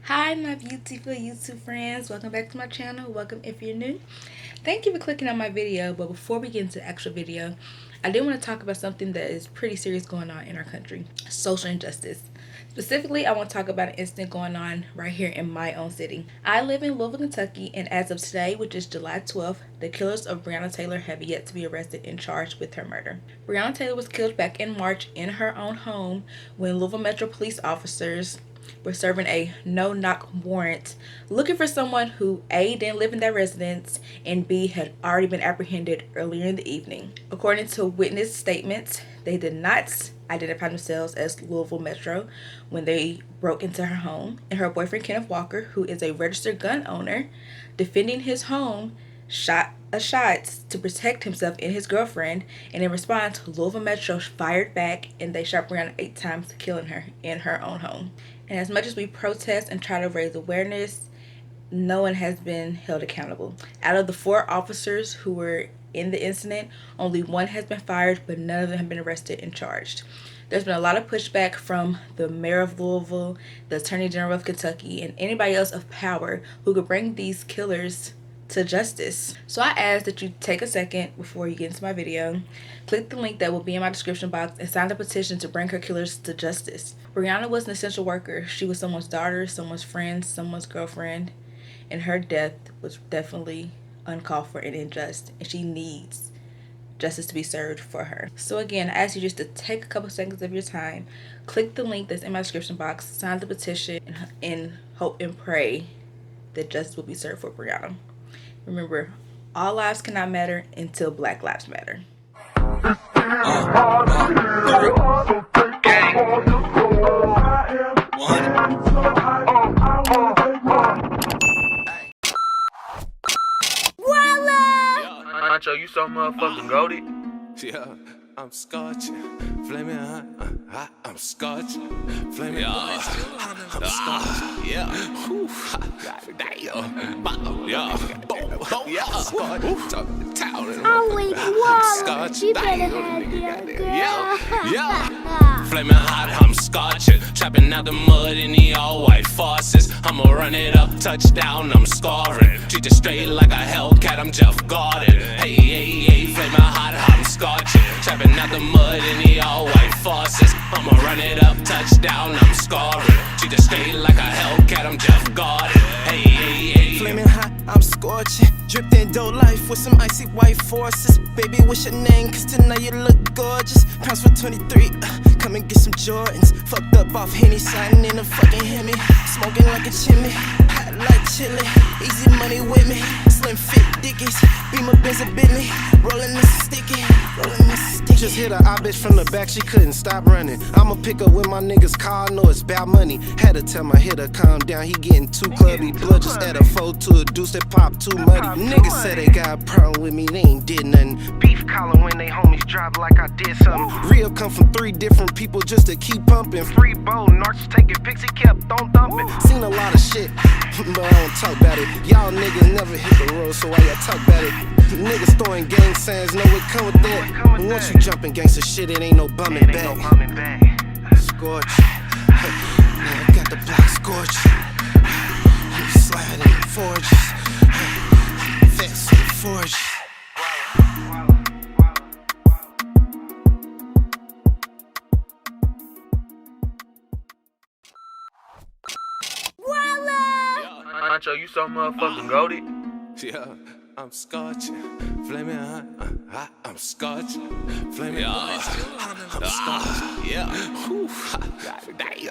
Hi, my beautiful YouTube friends. Welcome back to my channel. Welcome if you're new. Thank you for clicking on my video. But before we get into the actual video, I did want to talk about something that is pretty serious going on in our country. Social injustice. Specifically, I want to talk about an incident going on right here in my own city. I live in Louisville, Kentucky, and as of today, which is July 12th, the killers of Breonna Taylor have yet to be arrested and charged with her murder. Breonna Taylor was killed back in March in her own home when Louisville Metro police officers were serving a no-knock warrant looking for someone who A, didn't live in their residence, and B, had already been apprehended earlier in the evening. According to witness statements, they did not identify themselves as Louisville Metro when they broke into her home, and her boyfriend Kenneth Walker, who is a registered gun owner, defending his home, shot a shot to protect himself and his girlfriend, and in response, Louisville Metro fired back and they shot Breonna 8 times, killing her in her own home. And as much as we protest and try to raise awareness, no one has been held accountable. Out of the 4 officers who were in the incident, only 1 has been fired, but none of them have been arrested and charged. There's been a lot of pushback from the mayor of Louisville, the attorney general of Kentucky, and anybody else of power who could bring these killers to justice. So I ask that you take a second before you get into my video, click the link that will be in my description box, and sign the petition to bring her killers to justice. Breonna was an essential worker. She was someone's daughter, someone's friend, someone's girlfriend, and her death was definitely uncalled for and unjust, and she needs justice to be served for her. So again, I ask you just to take a couple seconds of your time, click the link that's in my description box, sign the petition, and hope and pray that justice will be served for Breonna. Remember, all lives cannot matter until Black lives matter. Macho, you so motherfucking goated. Yeah, I'm scorching, flaming hot, I'm scorching, flaming hot, I'm scorching, yeah, damn, yeah, flaming hot, I'm scorching, trapping out the mud in the all-white faucets. I'ma run it up, touchdown, I'm scoring. Treat it straight like a Hellcat, I'm Jeff Gordon. Hey, flaming hot, I'm scorching, trapping out the mud in the all-white faucets. I'ma run it up, touchdown, I'm scoring. Treat it straight like a Hellcat, I'm Jeff Gordon. Hey, flaming hot, I'm scorching. Dripped in dough life with some icy white forces. Baby, what's your name? Cause tonight you look gorgeous. Pounds for 23, come and get some Jordans. Fucked up off Henny, sliding in a fucking Hemi. Smoking like a chimney, hot like chili. Easy money with me, slim fit dickies. Beamer Benz a Bentley, rolling this sticky, rolling this sticky. Just hit her bitch from the back, she couldn't stop running. I'ma pick up when my niggas call, know it's about money. Had to tell my hitter calm down, he getting too clubby. Blood just add a 4 to a deuce that pop too muddy. Niggas say they got a problem with me, they ain't did nothing. Beef calling when they homies drop like I did something. Real come from 3 different people just to keep pumping. Free bow, narcs taking pics, he kept on thumping. Seen a lot of shit, but I don't talk about it. Y'all niggas never hit the road, so why y'all talk about it? Niggas throwing gang signs, know what come with that. Once you jumping gangsta shit, it ain't no bumming back. Scorch, now I got the block scorch. I'm sliding in forges, fast in forges. Macho, you so motherfucking goated. yeah, I'm scorching, flaming hot, I'm scorching, flaming hot, I'm scorching, yeah, damn,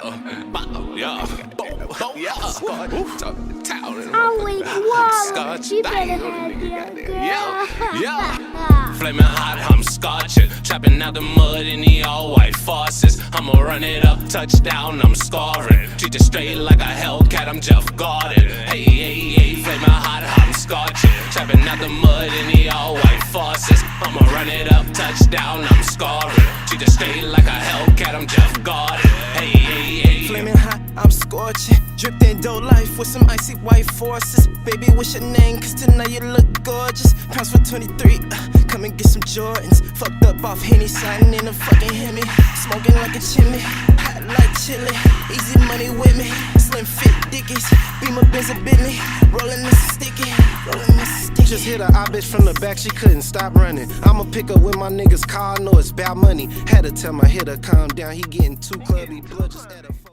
yeah, flaming hot, I'm scorching, trapping out the mud in the all-white faucets. I'ma run it up, touchdown, I'm scoring. Treat it straight like a Hellcat, I'm Jeff Gordon. Hey, flaming hot, I'm scorching, trapping out the mud in the all-white faucets. I'ma run it up, touchdown, I'm scoring. Treat it straight like a Hellcat, I'm Jeff Gordon. Hey, Flaming hot, I'm scorching. Dripped in dough life with some icy white forces. Baby, what's your name? Cause tonight you look gorgeous. Pounds for 23, come and get some Jordans. Fucked up off Henny, sliding in a fucking Hemi. Smoking like a chimney, hot like chili. Easy money with me, slim fit dickies. Beamer, Benz, and Bentley, rolling this sticky, rolling this sticky. Just hit her, I bitch from the back, she couldn't stop running. I'ma pick up when my niggas call, know it's about money. Had to tell my hitter calm down, he getting too clubby, blood just at a